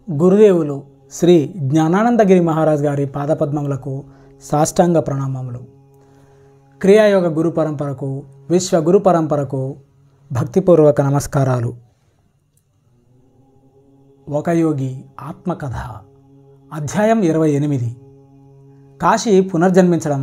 గురుదేవులు శ్రీ జ్ఞానానందగిరి మహారాజ్ గారి పాదపద్మములకు సాష్టాంగ ప్రణామములు. క్రియాయోగ గురు పరంపరకు, విశ్వ గురు పరంపరకు భక్తిపూర్వక నమస్కారాలు. ఒక యోగి ఆత్మకథ, అధ్యాయం 28. కాశీ పునర్జన్మించడం,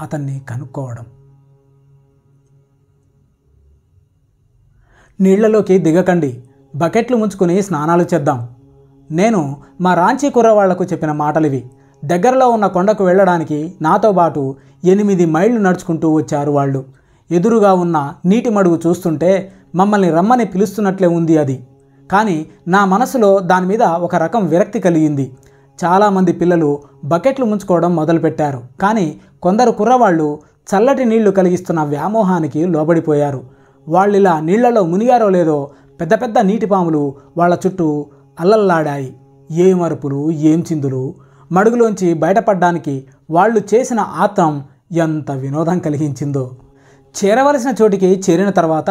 అతన్ని కనుక్కోవడం. నీళ్లలోకి దిగకండి, బకెట్లు ముంచుకుని స్నానాలు చేద్దాం. నేను మా రాంచీ కుర్రవాళ్లకు చెప్పిన మాటలివి. దగ్గరలో ఉన్న కొండకు వెళ్ళడానికి నాతో పాటు 8 మైళ్ళు నడుచుకుంటూ వచ్చారు వాళ్ళు. ఎదురుగా ఉన్న నీటి మడుగు చూస్తుంటే మమ్మల్ని రమ్మని పిలుస్తున్నట్లే ఉంది అది. కానీ నా మనసులో దాని మీద ఒక రకం విరక్తి కలిగింది. చాలామంది పిల్లలు బకెట్లు ముంచుకోవడం మొదలుపెట్టారు. కానీ కొందరు కుర్రవాళ్ళు చల్లటి నీళ్లు కలిగిస్తున్న వ్యామోహానికి లోబడిపోయారు. వాళ్ళిలా నీళ్లలో మునిగారో లేదో పెద్ద పెద్ద నీటిపాములు వాళ్ళ చుట్టూ అల్లల్లాడాయి. ఏం అరుపులు, ఏం చిందులు! మడుగులోంచి బయటపడ్డానికి వాళ్ళు చేసిన ఆత్రం ఎంత వినోదం కలిగించిందో. చేరవలసిన చోటికి చేరిన తర్వాత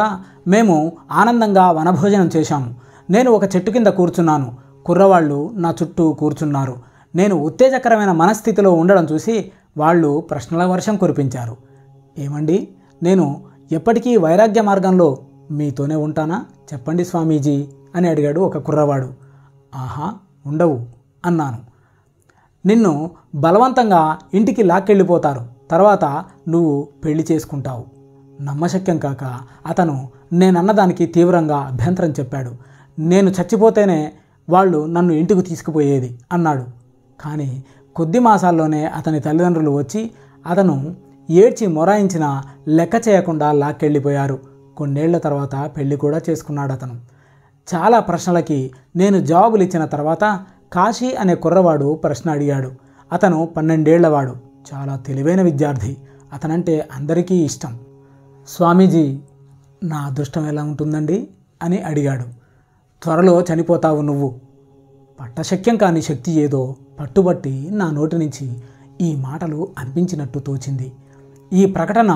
మేము ఆనందంగా వనభోజనం చేశాము. నేను ఒక చెట్టు కింద కూర్చున్నాను. కుర్రవాళ్ళు నా చుట్టూ కూర్చున్నారు. నేను ఉత్తేజకరమైన మనస్థితిలో ఉండడం చూసి వాళ్ళు ప్రశ్నల వర్షం కురిపించారు. ఏమండి, నేను ఎప్పటికీ వైరాగ్య మార్గంలో మీతోనే ఉంటానా? చెప్పండి స్వామీజీ అని అడిగాడు ఒక కుర్రవాడు. ఆహా, ఉండవు అన్నాను. నిన్ను బలవంతంగా ఇంటికి లాక్కెళ్ళిపోతారు. తర్వాత నువ్వు పెళ్లి చేసుకుంటావు. నమ్మశక్యం కాక అతను నేనన్నదానికి తీవ్రంగా అభ్యంతరం చెప్పాడు. నేను చచ్చిపోతేనే వాళ్ళు నన్ను ఇంటికి తీసుకుపోయేది అన్నాడు. కానీ కొద్ది మాసాల్లోనే అతని తల్లిదండ్రులు వచ్చి అతను ఏడ్చి మొరాయించినా లెక్క చేయకుండా లాక్కెళ్ళిపోయారు. కొన్నేళ్ల తర్వాత పెళ్లి కూడా చేసుకున్నాడు అతను. చాలా ప్రశ్నలకి నేను జవాబులు ఇచ్చిన తర్వాత కాశీ అనే కుర్రవాడు ప్రశ్న అడిగాడు. అతను 12 ఏళ్లవాడు. చాలా తెలివైన విద్యార్థి. అతనంటే అందరికీ ఇష్టం. స్వామీజీ, నా అదృష్టం ఎలా ఉంటుందండి అని అడిగాడు. త్వరలో చనిపోతావు నువ్వు. పట్టశక్యం కాని శక్తి ఏదో పట్టుబట్టి నా నోటి నుంచి ఈ మాటలు అనిపించినట్టు తోచింది. ఈ ప్రకటన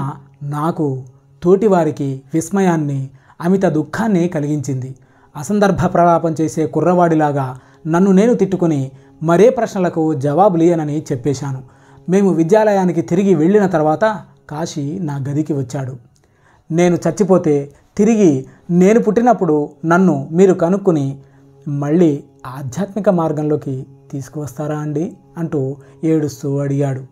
నాకు, తోటివారికి విస్మయాన్ని, అమిత దుఃఖాన్ని కలిగించింది. అసందర్భ ప్రలాపం చేసే కుర్రవాడిలాగా నన్ను నేను తిట్టుకుని మరే ప్రశ్నలకు జవాబులియనని చెప్పేశాను. మేము విద్యాలయానికి తిరిగి వెళ్ళిన తర్వాత కాశీ నా గదికి వచ్చాడు. నేను చచ్చిపోతే తిరిగి నేను పుట్టినప్పుడు నన్ను మీరు కనుక్కుని మళ్ళీ ఆధ్యాత్మిక మార్గంలోకి తీసుకువస్తారా అండి అంటూ ఏడుస్తూ అడిగాడు.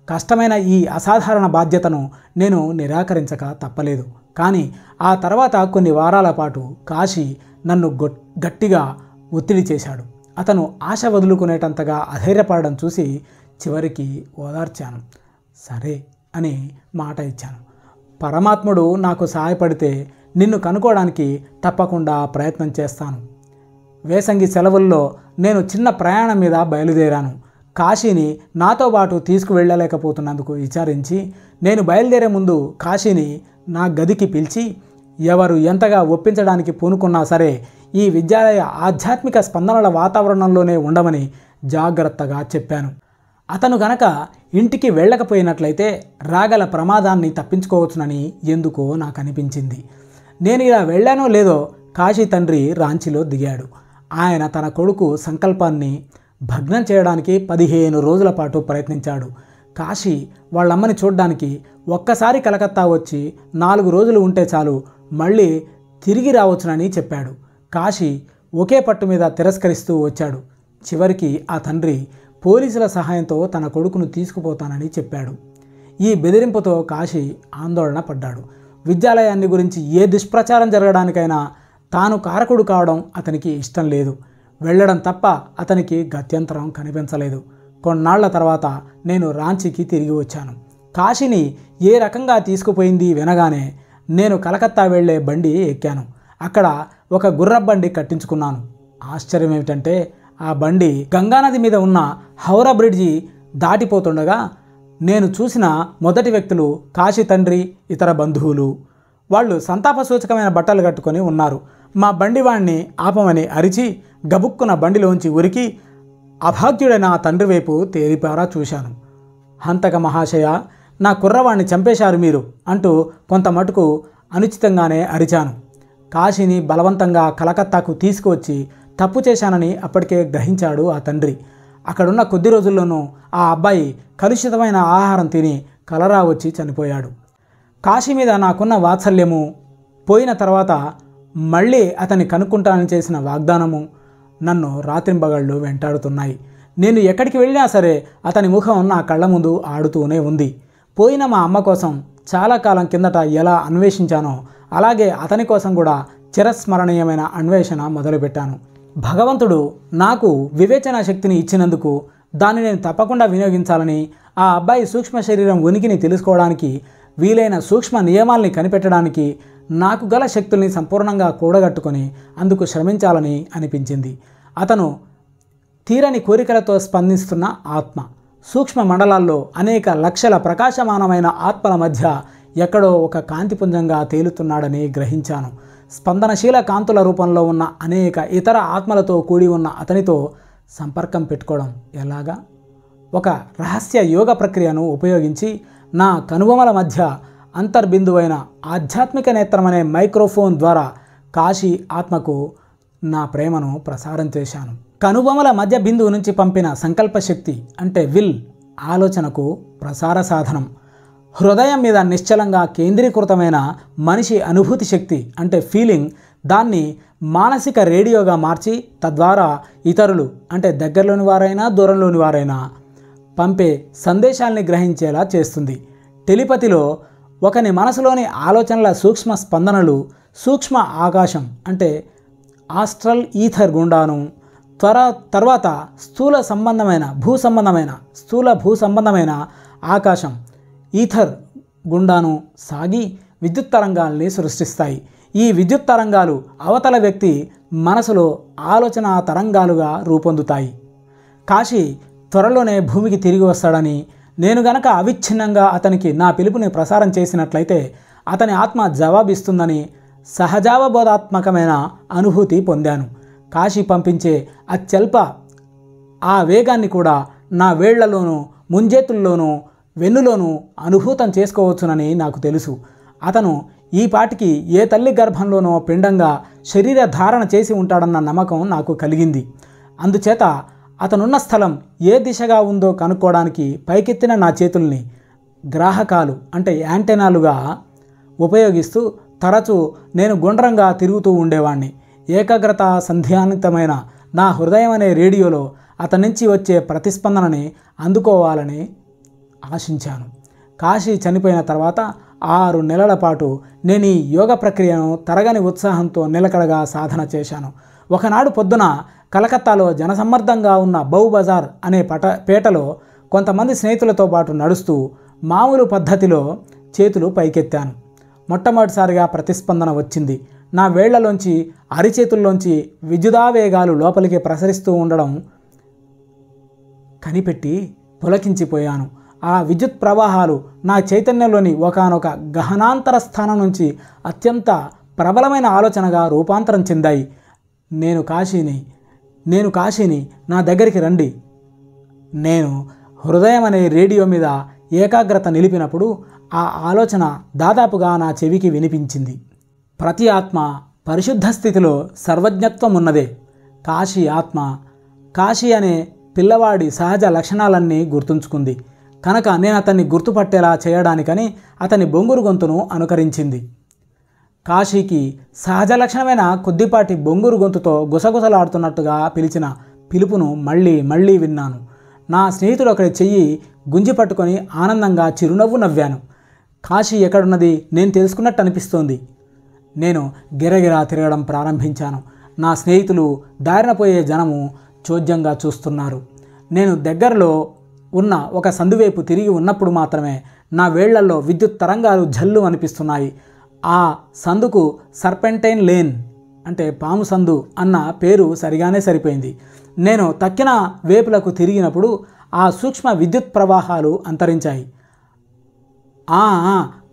కష్టమైన ఈ అసాధారణ బాధ్యతను నేను నిరాకరించక తప్పలేదు. కానీ ఆ తర్వాత కొన్ని వారాల పాటు కాశీ నన్ను గట్టిగా ఒత్తిడి చేశాడు. అతను ఆశ వదులుకునేటంతగా అధైర్యపడడం చూసి చివరికి ఓదార్చాను. సరే అని మాట ఇచ్చాను. పరమాత్ముడు నాకు సహాయపడితే నిన్ను కనుక్కోవడానికి తప్పకుండా ప్రయత్నం చేస్తాను. వేసంగి సెలవుల్లో నేను చిన్న ప్రయాణం మీద బయలుదేరాను. కాశీని నాతో పాటు తీసుకువెళ్ళలేకపోతున్నందుకు విచారించి నేను బయలుదేరే ముందు కాశీని నా గదికి పిలిచి ఎవరు ఎంతగా ఒప్పించడానికి పూనుకున్నా సరే ఈ విద్యాలయ ఆధ్యాత్మిక స్పందనల వాతావరణంలోనే ఉండమని జాగ్రత్తగా చెప్పాను. అతను గనక ఇంటికి వెళ్ళకపోయినట్లయితే రాగల ప్రమాదాన్ని తప్పించుకోవచ్చునని ఎందుకో నాకు అనిపించింది. నేను ఇలా వెళ్ళానో లేదో కాశీ తండ్రి రాంచీలో దిగాడు. ఆయన తన కొడుకు సంకల్పాన్ని భగ్నం చేయడానికి 15 రోజుల పాటు ప్రయత్నించాడు. కాశీ వాళ్ళమ్మని చూడ్డానికి ఒక్కసారి కలకత్తా వచ్చి 4 రోజులు ఉంటే చాలు, మళ్ళీ తిరిగి రావచ్చునని చెప్పాడు. కాశీ ఒకే పట్టు మీద తిరస్కరిస్తూ వచ్చాడు. చివరికి ఆ తండ్రి పోలీసుల సహాయంతో తన కొడుకును తీసుకుపోతానని చెప్పాడు. ఈ బెదిరింపుతో కాశీ ఆందోళన పడ్డాడు. విద్యాలయాన్ని గురించి ఏ దుష్ప్రచారం జరగడానికైనా తాను కారకుడు కావడం అతనికి ఇష్టం లేదు. వెళ్ళడం తప్ప అతనికి గత్యంతరం కనిపించలేదు. కొన్నాళ్ల తర్వాత నేను రాంచీకి తిరిగి వచ్చాను. కాశీని ఏ రకంగా తీసుకుపోయింది వినగానే నేను కలకత్తా వెళ్లే బండి ఎక్కాను. అక్కడ ఒక గుర్రబండి కట్టించుకున్నాను. ఆశ్చర్యం ఏమిటంటే ఆ బండి గంగానది మీద ఉన్న హౌరా బ్రిడ్జి దాటిపోతుండగా నేను చూసిన మొదటి వ్యక్తులు కాశీ తండ్రి, ఇతర బంధువులు. వాళ్ళు సంతాప సూచకమైన బట్టలు కట్టుకొని ఉన్నారు. మా బండివాణ్ణి ఆపమని అరిచి గబుక్కున బండిలోంచి ఉరికి అభాగ్యుడైన ఆ తండ్రి వైపు తేరిపారా చూశాను. హంతక మహాశయ, నా కుర్రవాణ్ణి చంపేశారు మీరు అంటూ కొంత మటుకు అనుచితంగానే అరిచాను. కాశీని బలవంతంగా కలకత్తాకు తీసుకువచ్చి తప్పు చేశానని అప్పటికే గ్రహించాడు ఆ తండ్రి. అక్కడున్న కొద్ది రోజుల్లోనూ ఆ అబ్బాయి కలుషితమైన ఆహారం తిని కలరా వచ్చి చనిపోయాడు. కాశీ మీద నాకున్న వాత్సల్యము పోయిన తర్వాత మళ్ళీ అతన్ని కనుక్కుంటానని చేసిన వాగ్దానము నన్ను రాత్రింబగళ్ళు వెంటాడుతున్నాయి. నేను ఎక్కడికి వెళ్ళినా సరే అతని ముఖం నా కళ్ళ ముందు ఆడుతూనే ఉంది. పోయిన మా అమ్మ కోసం చాలా కాలం కిందట ఎలా అన్వేషించానో అలాగే అతని కోసం కూడా చిరస్మరణీయమైన అన్వేషణ మొదలుపెట్టాను. భగవంతుడు నాకు వివేచన శక్తిని ఇచ్చినందుకు దాన్ని నేను తప్పకుండా వినియోగించాలని, ఆ అబ్బాయి సూక్ష్మ శరీరం ఉనికిని తెలుసుకోవడానికి వీలైన సూక్ష్మ నియమాల్ని కనిపెట్టడానికి నాకు గల శక్తుల్ని సంపూర్ణంగా కూడగట్టుకొని అందుకు శ్రమించాలని అనిపించింది. అతను తీరని కోరికలతో స్పందిస్తున్న ఆత్మ. సూక్ష్మ మండలాల్లో అనేక లక్షల ప్రకాశమానమైన ఆత్మల మధ్య ఎక్కడో ఒక కాంతిపుంజంగా తేలుతున్నాడని గ్రహించాను. స్పందనశీల కాంతుల రూపంలో ఉన్న అనేక ఇతర ఆత్మలతో కూడి ఉన్న అతనితో సంపర్కం పెట్టుకోవడం ఎలాగా? ఒక రహస్య యోగ ప్రక్రియను ఉపయోగించి నా కనుబొమల మధ్య అంతర్బిందువైన ఆధ్యాత్మిక నేత్రం అనే మైక్రోఫోన్ ద్వారా కాశీ ఆత్మకు నా ప్రేమను ప్రసారం చేశాను. కనుబొమల మధ్య బిందువు నుంచి పంపిన సంకల్ప శక్తి అంటే విల్ ఆలోచనకు ప్రసార సాధనం. హృదయం మీద నిశ్చలంగా కేంద్రీకృతమైన మనిషి అనుభూతి శక్తి అంటే ఫీలింగ్ దాన్ని మానసిక రేడియోగా మార్చి తద్వారా ఇతరులు అంటే దగ్గరలోని వారైనా దూరంలోని వారైనా పంపే సందేశాల్ని గ్రహించేలా చేస్తుంది. టెలిపతిలో ఒకని మనసులోని ఆలోచనల సూక్ష్మ స్పందనలు సూక్ష్మ ఆకాశం అంటే ఆస్ట్రల్ ఈథర్ గుండాను తర్వాత స్థూల భూ సంబంధమైన ఆకాశం ఈథర్ గుండాను సాగి విద్యుత్ తరంగాల్ని సృష్టిస్తాయి. ఈ విద్యుత్ తరంగాలు అవతల వ్యక్తి మనసులో ఆలోచన తరంగాలుగా రూపొందుతాయి. కాశీ త్వరలోనే భూమికి తిరిగి వస్తాడని, నేను గనక అవిచ్ఛిన్నంగా అతనికి నా పిలుపుని ప్రసారం చేసినట్లయితే అతని ఆత్మ జవాబిస్తుందని సహజావబోధాత్మకమైన అనుభూతి పొందాను. కాశీ పంపించే అత్యల్ప ఆ వేగాన్ని కూడా నా వేళ్లలోనూ ముంజేతుల్లోనూ వెన్నులోనూ అనుభూతం చేసుకోవచ్చునని నాకు తెలుసు. అతను ఈ పాటికి ఏ తల్లి గర్భంలోనో పిండంగా శరీర ధారణ చేసి ఉంటాడన్న నమ్మకం నాకు కలిగింది. అందుచేత అతనున్న స్థలం ఏ దిశగా ఉందో కనుక్కోవడానికి పైకెత్తిన నా చేతుల్ని గ్రాహకాలు అంటే యాంటెనాలుగా ఉపయోగిస్తూ తరచూ నేను గుండ్రంగా తిరుగుతూ ఉండేవాణ్ణి. ఏకాగ్రత సంధ్యానితమైన నా హృదయం అనే రేడియోలో అతని నుంచి వచ్చే ప్రతిస్పందనని అందుకోవాలని ఆశించాను. కాశీ చనిపోయిన తర్వాత 6 నెలల పాటు నేను ఈ యోగ ప్రక్రియను తరగని ఉత్సాహంతో నిలకడగా సాధన చేశాను. ఒకనాడు పొద్దున కలకత్తాలో జనసమ్మర్దంగా ఉన్న బౌ బజార్ అనే పేటలో కొంతమంది స్నేహితులతో పాటు నడుస్తూ మామూలు పద్ధతిలో చేతులు పైకెత్తాను. మొట్టమొదటిసారిగా ప్రతిస్పందన వచ్చింది. నా వేళ్లలోంచి అరిచేతుల్లోంచి విద్యుదావేగాలు లోపలికి ప్రసరిస్తూ ఉండడం కనిపెట్టి పులకించిపోయాను. ఆ విద్యుత్ ప్రవాహాలు నా చైతన్యంలోని ఒకానొక గహనాంతర స్థానం నుంచి అత్యంత ప్రబలమైన ఆలోచనగా రూపాంతరం చెందాయి. నేను కాశీని నా దగ్గరికి రండి. నేను హృదయం అనే రేడియో మీద ఏకాగ్రత నిలిపినప్పుడు ఆ ఆలోచన దాదాపుగా నా చెవికి వినిపించింది. ప్రతి ఆత్మ పరిశుద్ధ స్థితిలో సర్వజ్ఞత్వం ఉన్నదే. కాశీ ఆత్మ కాశీ అనే పిల్లవాడి సహజ లక్షణాలన్నీ గుర్తుంచుకుంది కనుక నేను అతన్ని గుర్తుపట్టేలా చేయడానికని అతని బొంగురు గొంతును అనుకరించింది. కాశీకి సహజ లక్షణమైన కొద్దిపాటి బొంగురు గొంతుతో గుసగుసలాడుతున్నట్టుగా పిలిచిన పిలుపును మళ్ళీ మళ్ళీ విన్నాను. నా స్నేహితుడు ఒకరి చెయ్యి గుంజి పట్టుకొని ఆనందంగా చిరునవ్వు నవ్వాను. కాశీ ఎక్కడున్నది నేను తెలుసుకున్నట్టు అనిపిస్తోంది. నేను గిరగిరా తిరగడం ప్రారంభించాను. నా స్నేహితులు దారిన పోయే జనము చోద్యంగా చూస్తున్నారు. నేను దగ్గరలో ఉన్న ఒక సందువైపు తిరిగి ఉన్నప్పుడు మాత్రమే నా వేళ్లల్లో విద్యుత్ తరంగాలు జల్లు అనిపిస్తున్నాయి. ఆ సందుకు సర్పెంటైన్ లేన్ అంటే పాము సందు అన్న పేరు సరిగానే సరిపోయింది. నేను తక్కిన వేపులకు తిరిగినప్పుడు ఆ సూక్ష్మ విద్యుత్ ప్రవాహాలు అంతరించాయి.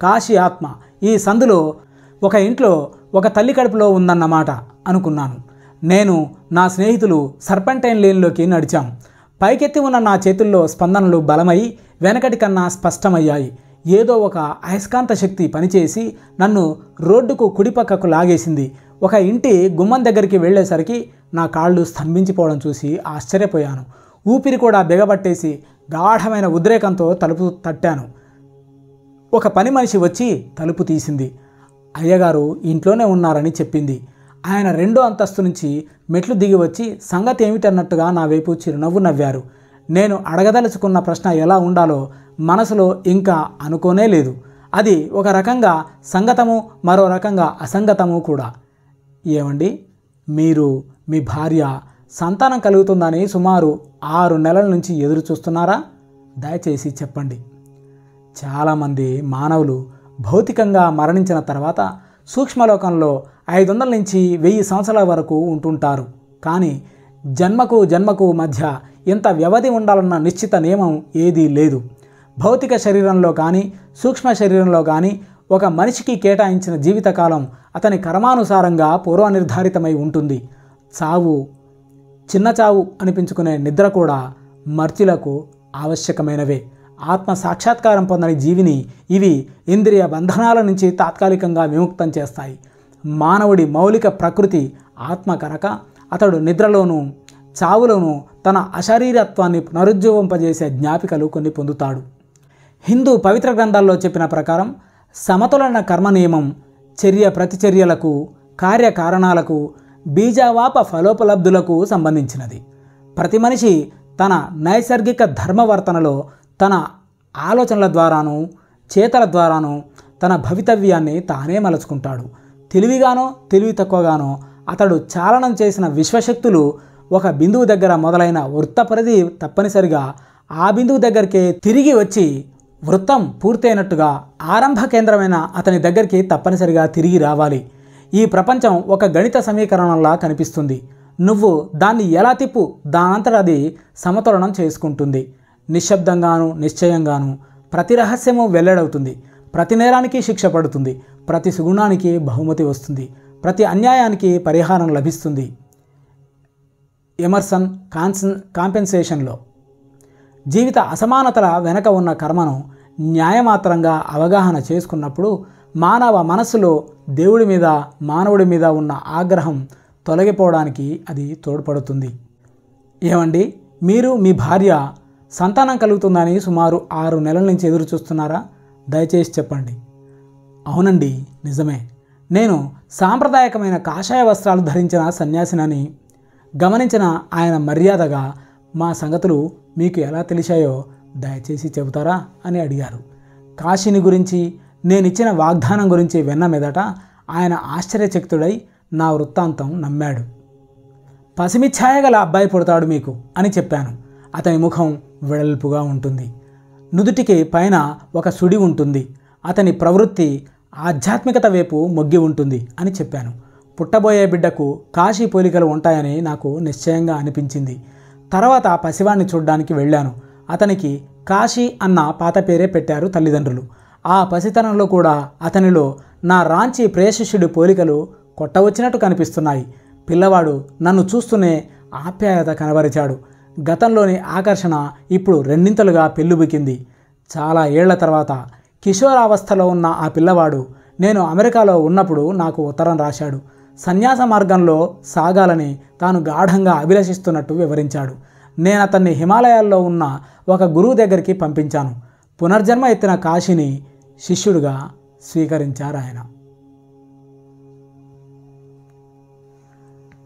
కాశీ ఆత్మ ఈ సందులో ఒక ఇంట్లో ఒక తల్లి కడుపులో ఉందన్నమాట అనుకున్నాను. నేను నా స్నేహితులు సర్పెంటైన్ లేన్లోకి నడిచాం. పైకెత్తి ఉన్న నా చేతుల్లో స్పందనలు బలమై వెనకటి కన్నా స్పష్టమయ్యాయి. ఏదో ఒక అయస్కాంత శక్తి పనిచేసి నన్ను రోడ్డుకు కుడిపక్కకు లాగేసింది. ఒక ఇంటి గుమ్మం దగ్గరికి వెళ్ళేసరికి నా కాళ్ళు స్తంభించిపోవడం చూసి ఆశ్చర్యపోయాను. ఊపిరి కూడా బిగబట్టేసి గాఢమైన ఉద్రేకంతో తలుపు తట్టాను. ఒక పని మనిషి వచ్చి తలుపు తీసింది. అయ్యగారు ఇంట్లోనే ఉన్నారని చెప్పింది. ఆయన 2వ అంతస్తు నుంచి మెట్లు దిగి వచ్చి సంగతి ఏమిటన్నట్టుగా నా వైపు చిరునవ్వు నవ్వారు. నేను అడగదలుచుకున్న ప్రశ్న ఎలా ఉండాలో మనసులో ఇంకా అనుకోనే లేదు. అది ఒక రకంగా సంగతము, మరో రకంగా అసంగతము కూడా. ఏమండి, మీరు మీ భార్య సంతానం కలుగుతుందని సుమారు 6 నెలల నుంచి ఎదురు చూస్తున్నారా? దయచేసి చెప్పండి. చాలామంది మానవులు భౌతికంగా మరణించిన తర్వాత సూక్ష్మలోకంలో 500 నుంచి 1000 సంవత్సరాల వరకు ఉంటుంటారు. కానీ జన్మకు మధ్య ఇంత వ్యవధి ఉండాలన్న నిశ్చిత నియమం ఏదీ లేదు. భౌతిక శరీరంలో కానీ సూక్ష్మ శరీరంలో కానీ ఒక మనిషికి కేటాయించిన జీవితకాలం అతని కర్మానుసారంగా పూర్వనిర్ధారితమై ఉంటుంది. చావు, చిన్న చావు అనిపించుకునే నిద్ర కూడా మర్త్యులకు ఆవశ్యకమైనవే. ఆత్మ సాక్షాత్కారం పొందని జీవిని ఇవి ఇంద్రియ బంధనాల నుంచి తాత్కాలికంగా విముక్తం చేస్తాయి. మానవుడి మౌలిక ప్రకృతి ఆత్మ కనుక అతడు నిద్రలోనూ చావులోనూ తన అశరీరత్వాన్ని పునరుజ్జీవింపజేసే జ్ఞాపికలు కొన్ని పొందుతాడు. హిందూ పవిత్ర గ్రంథాల్లో చెప్పిన ప్రకారం సమతులన కర్మ నియమం చర్య ప్రతిచర్యలకు, కార్యకారణాలకు, బీజావాప ఫలోపలబ్ధులకు సంబంధించినది. ప్రతి మనిషి తన నైసర్గిక ధర్మవర్తనలో తన ఆలోచనల ద్వారాను చేతల ద్వారాను తన భవితవ్యాన్ని తానే మలుచుకుంటాడు. తెలివిగానో తెలివి తక్కువగానో అతడు చాలనం చేసిన విశ్వశక్తులు ఒక బిందువు దగ్గర మొదలైన వృత్త పరిధి తప్పనిసరిగా ఆ బిందువు దగ్గరికే తిరిగి వచ్చి వృత్తం పూర్తయినట్టుగా ఆరంభ కేంద్రమైన అతని దగ్గరికి తప్పనిసరిగా తిరిగి రావాలి. ఈ ప్రపంచం ఒక గణిత సమీకరణంలా కనిపిస్తుంది. నువ్వు దాన్ని ఎలా తిప్పు దానంతట అది సమతులనం చేసుకుంటుంది. నిశ్శబ్దంగాను నిశ్చయంగాను ప్రతి రహస్యము వెల్లడవుతుంది. ప్రతి నేరానికి శిక్ష పడుతుంది. ప్రతి సుగుణానికి బహుమతి వస్తుంది. ప్రతి అన్యాయానికి పరిహారం లభిస్తుంది. ఎమర్సన్ కాంపెన్సేషన్లో జీవిత అసమానతల వెనక ఉన్న కర్మను న్యాయమాత్రంగా అవగాహన చేసుకున్నప్పుడు మానవ మనస్సులో దేవుడి మీద మానవుడి మీద ఉన్న ఆగ్రహం తొలగిపోవడానికి అది తోడ్పడుతుంది. ఏమండి, మీరు మీ భార్య సంతానం కలుగుతుందని సుమారు 6 నెలల నుంచి ఎదురు చూస్తున్నారా? దయచేసి చెప్పండి. అవునండి, నిజమే. నేను సాంప్రదాయకమైన కాషాయ వస్త్రాలు ధరించిన సన్యాసినని గమనించిన ఆయన మర్యాదగా మా సంగతులు మీకు ఎలా తెలిసాయో దయచేసి చెబుతారా అని అడిగారు. కాశీని గురించి నేనిచ్చిన వాగ్దానం గురించి విన్న మీదట ఆయన ఆశ్చర్యచకితుడై నా వృత్తాంతం నమ్మాడు. పసిమిఛాయగల అబ్బాయి పుడతాడు మీకు అని చెప్పాను. అతని ముఖం వెడల్పుగా ఉంటుంది. నుదుటికి పైన ఒక సుడి ఉంటుంది. అతని ప్రవృత్తి ఆధ్యాత్మికత వైపు మొగ్గి ఉంటుంది అని చెప్పాను. పుట్టబోయే బిడ్డకు కాశీ పోలికలు ఉంటాయని నాకు నిశ్చయంగా అనిపించింది. తర్వాత పసివాణ్ణి చూడ్డానికి వెళ్ళాను. అతనికి కాశీ అన్న పాత పేరే పెట్టారు తల్లిదండ్రులు. ఆ పసితనంలో కూడా అతనిలో నా రాంచీ ప్రేషిష్యుడి పోలికలు కొట్టవచ్చినట్టు కనిపిస్తున్నాయి. పిల్లవాడు నన్ను చూస్తూనే ఆప్యాయత కనబరిచాడు. గతంలోని ఆకర్షణ ఇప్పుడు రెండింతలుగా పెళ్ళుబికింది. చాలా ఏళ్ల తర్వాత కిషోరావస్థలో ఉన్న ఆ పిల్లవాడు నేను అమెరికాలో ఉన్నప్పుడు నాకు ఉత్తరం రాశాడు. సన్యాస మార్గంలో సాగాలని తాను గాఢంగా అభిలషిస్తున్నట్టు వివరించాడు. నేను అతన్ని హిమాలయాల్లో ఉన్న ఒక గురువు దగ్గరికి పంపించాను. పునర్జన్మ ఎత్తిన కాశీని శిష్యుడిగా స్వీకరించారు ఆయన.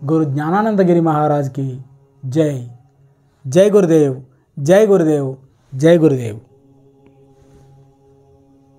గురు జ్ఞానానందగిరి మహారాజ్కి జై. జై గురుదేవ్, జై గురుదేవ్, జై గురుదేవ్.